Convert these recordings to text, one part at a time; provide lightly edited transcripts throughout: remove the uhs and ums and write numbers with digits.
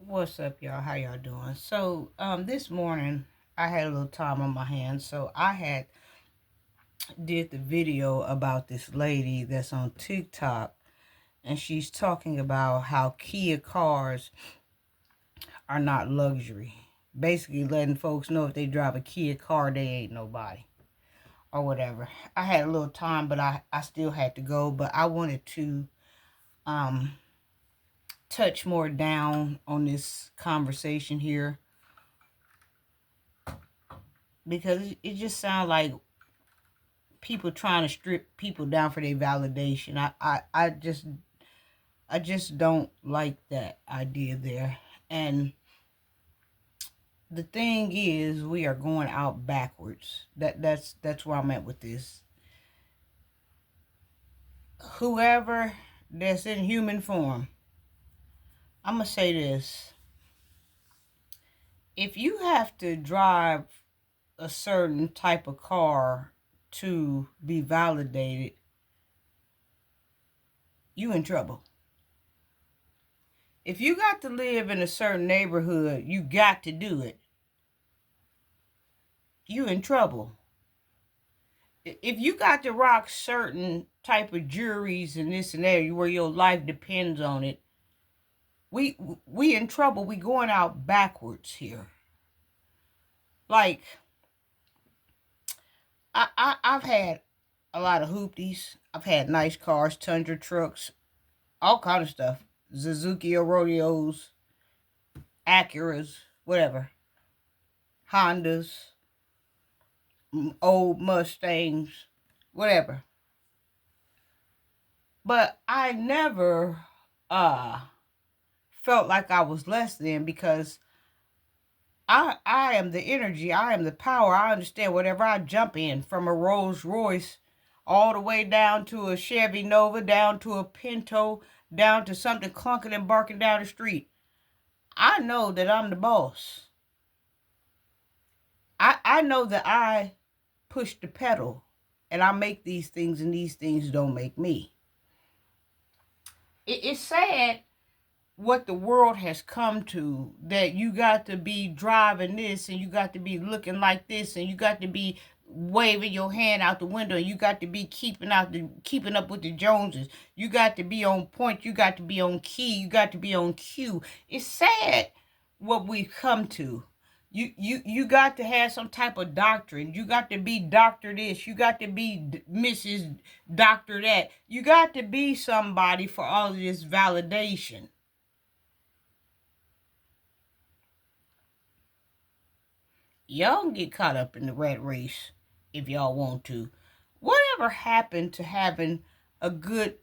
What's up, y'all? How y'all doing? So, this morning I had a little time on my hands, so I had did the video about this lady that's on TikTok, and she's talking about how Kia cars are not luxury. Basically, letting folks know if they drive a Kia car, they ain't nobody or whatever. I had a little time, but I still had to go. But I wanted to um touch more down on this conversation here because it just sounds like people trying to strip people down for their validation. I just don't like that idea there. And the thing is, we are going out backwards. That's where I'm at with this. Whoever that's in human form, I'm gonna say this. If you have to drive a certain type of car to be validated, you in trouble. If you got to live in a certain neighborhood, you got to do it. You in trouble. If you got to rock certain type of juries and this and that where your life depends on it, we in trouble. We going out backwards here. Like I've had a lot of hoopties. I've had nice cars, Tundra trucks, all kind of stuff. Suzuki Rodeos, Acuras, whatever, Hondas, old Mustangs, whatever. But I never felt like I was less than because I am the energy, I am the power. I understand whatever I jump in, from a Rolls Royce all the way down to a Chevy Nova, down to a Pinto, down to something clunking and barking down the street. I know that I'm the boss. I know that I push the pedal and I make these things, and these things don't make me. It's sad what the world has come to, that you got to be driving this and you got to be looking like this and you got to be waving your hand out the window, and you got to be keeping up with the Joneses. You got to be on point, you got to be on key, you got to be on cue. It's sad what we've come to. You got to have some type of doctrine. You got to be doctor this. You got to be Mrs. Doctor that. You got to be somebody for all of this validation. Y'all can get caught up in the rat race if y'all want to. Whatever happened to having a good,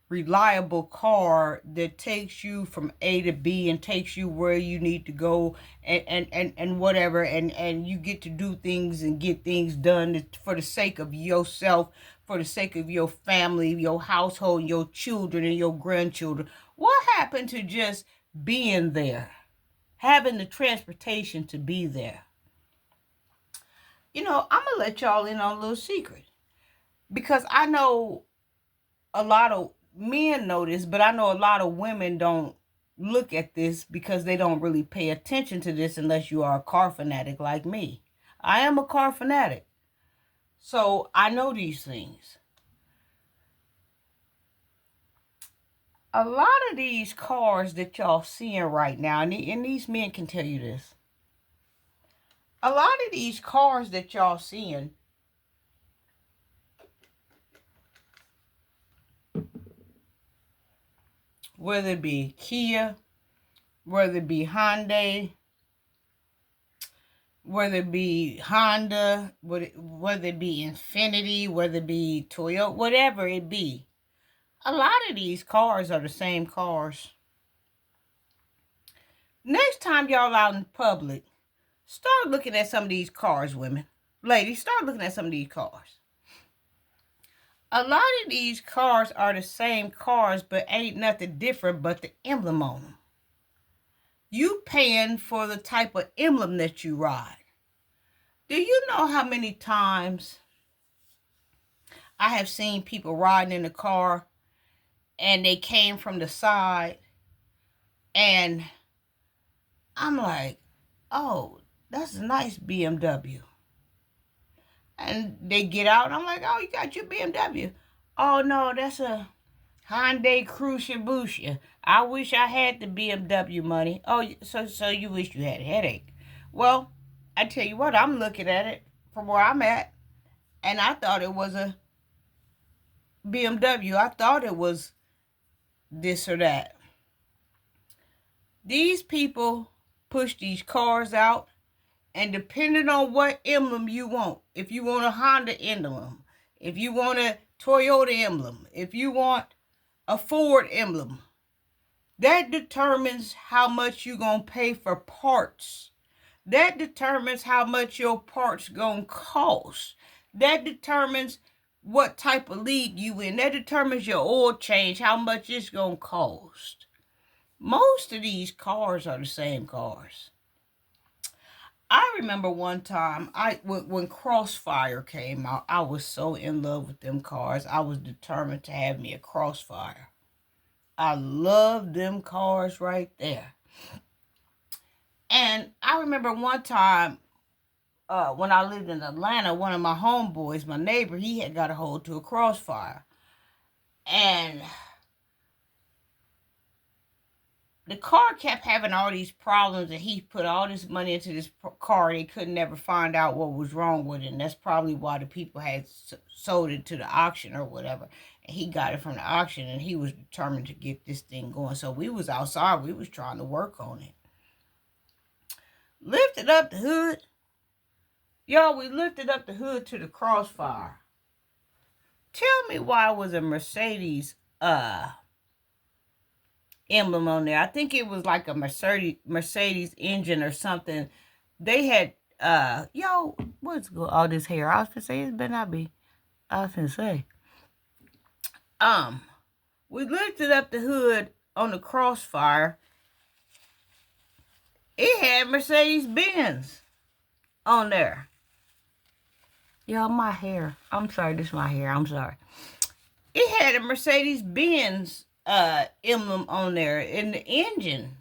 reliable car that takes you from A to B and takes you where you need to go, and whatever, and you get to do things and get things done for the sake of yourself, for the sake of your family, your household, your children, and your grandchildren. What happened to just being there? Having the transportation to be there? I'm gonna let y'all in on a little secret, because I know a lot of men know this, but I know a lot of women don't look at this because they don't really pay attention to this unless you are a car fanatic like me. I am a car fanatic, so I know these things. A lot of these cars that y'all seeing right now, and these men can tell you this, a lot of these cars that y'all seeing, whether it be Kia, whether it be Hyundai, whether it be Honda, whether it be Infiniti, whether it be Toyota, whatever it be, a lot of these cars are the same cars. Next time y'all out in public, start looking at some of these cars, women. Ladies, start looking at some of these cars. A lot of these cars are the same cars, but ain't nothing different but the emblem on them. You paying for the type of emblem that you ride. Do you know how many times I have seen people riding in the car and they came from the side and I'm like, oh, that's a nice BMW. And they get out, and I'm like, oh, you got your BMW. Oh, no, that's a Hyundai Cruzia. I wish I had the BMW money. Oh, so you wish you had a headache. Well, I tell you what, I'm looking at it from where I'm at, and I thought it was a BMW. I thought it was this or that. These people push these cars out, and depending on what emblem you want, if you want a Honda emblem, if you want a Toyota emblem, if you want a Ford emblem, that determines how much you're going to pay for parts. That determines how much your parts going to cost. That determines what type of league you in. That determines your oil change, how much it's going to cost. Most of these cars are the same cars. I remember one time, when Crossfire came out, I was so in love with them cars. I was determined to have me a Crossfire. I love them cars right there. And I remember one time when I lived in Atlanta, one of my homeboys, my neighbor, he had got a hold to a Crossfire. And the car kept having all these problems, and he put all this money into this car. They couldn't never find out what was wrong with it, and that's probably why the people had sold it to the auction or whatever. And he got it from the auction, and he was determined to get this thing going. So we was outside. We was trying to work on it. Lifted up the hood. Y'all, we lifted up the hood to the Crossfire. Tell me why it was a Mercedes emblem on there. I think it was like a Mercedes engine or something. They had what's all this hair? I was gonna say it better not be. I was gonna say. We lifted up the hood on the Crossfire. It had Mercedes Benz on there. Y'all, my hair. I'm sorry, this is my hair. I'm sorry. It had a Mercedes Benz emblem on there, and the engine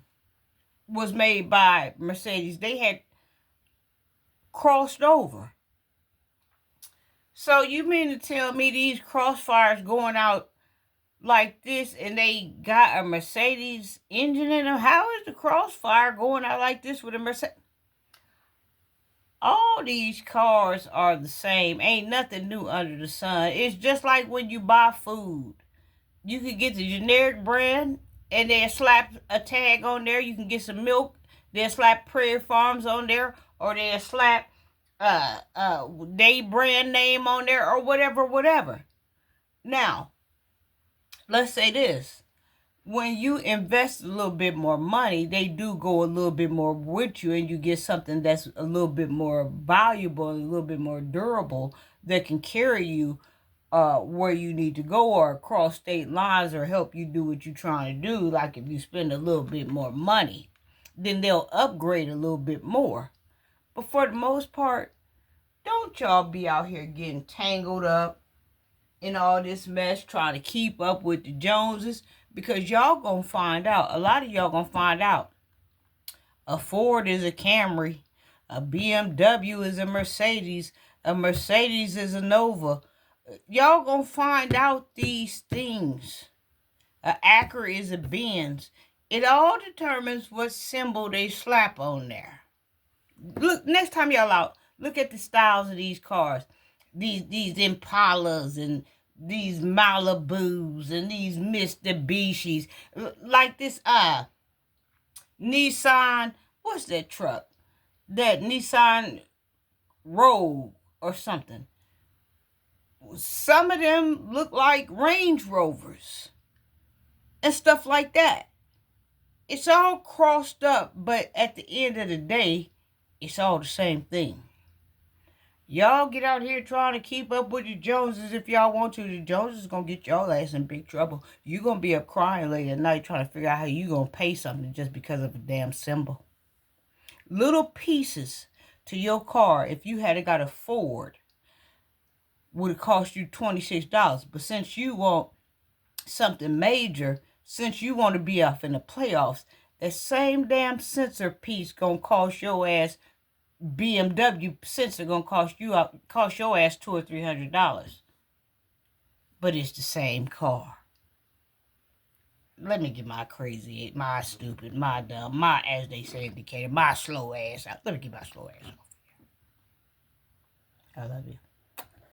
was made by Mercedes. They had crossed over. So you mean to tell me these Crossfires going out like this, and they got a Mercedes engine in them? How is the Crossfire going out like this with a Mercedes? All these cars are the same. Ain't nothing new under the sun. It's just like when you buy food. You can get the generic brand, and they'll slap a tag on there. You can get some milk. They'll slap Prairie Farms on there, or they'll slap they brand name on there, or whatever. Now, let's say this. When you invest a little bit more money, they do go a little bit more with you, and you get something that's a little bit more valuable and a little bit more durable that can carry you where you need to go, or across state lines, or help you do what you're trying to do. Like if you spend a little bit more money, then they'll upgrade a little bit more. But for the most part, don't y'all be out here getting tangled up in all this mess trying to keep up with the Joneses, because y'all gonna find out. A lot of y'all gonna find out a Ford is a Camry, a BMW is a Mercedes is a Nova. Y'all gonna find out these things. A Acura is a Benz. It all determines what symbol they slap on there. Look, next time y'all out, look at the styles of these cars. These Impalas and these Malibus and these Mitsubishis. Like this Nissan, what's that truck? That Nissan Rogue or something. Some of them look like Range Rovers and stuff like that. It's all crossed up, but at the end of the day, it's all the same thing. Y'all get out here trying to keep up with the Joneses if y'all want to. The Joneses is going to get y'all ass in big trouble. You're going to be up crying late at night trying to figure out how you going to pay something just because of a damn symbol. Little pieces to your car, if you had got a Ford, would have cost you $26. But since you want something major, since you want to be off in the playoffs, That same damn sensor piece gonna cost your ass, BMW sensor gonna cost your ass $200 or $300. But it's the same car. Let me get my crazy, my stupid, my dumb, my, as they say indicator, my slow ass out. Let me get my slow ass off. I love you.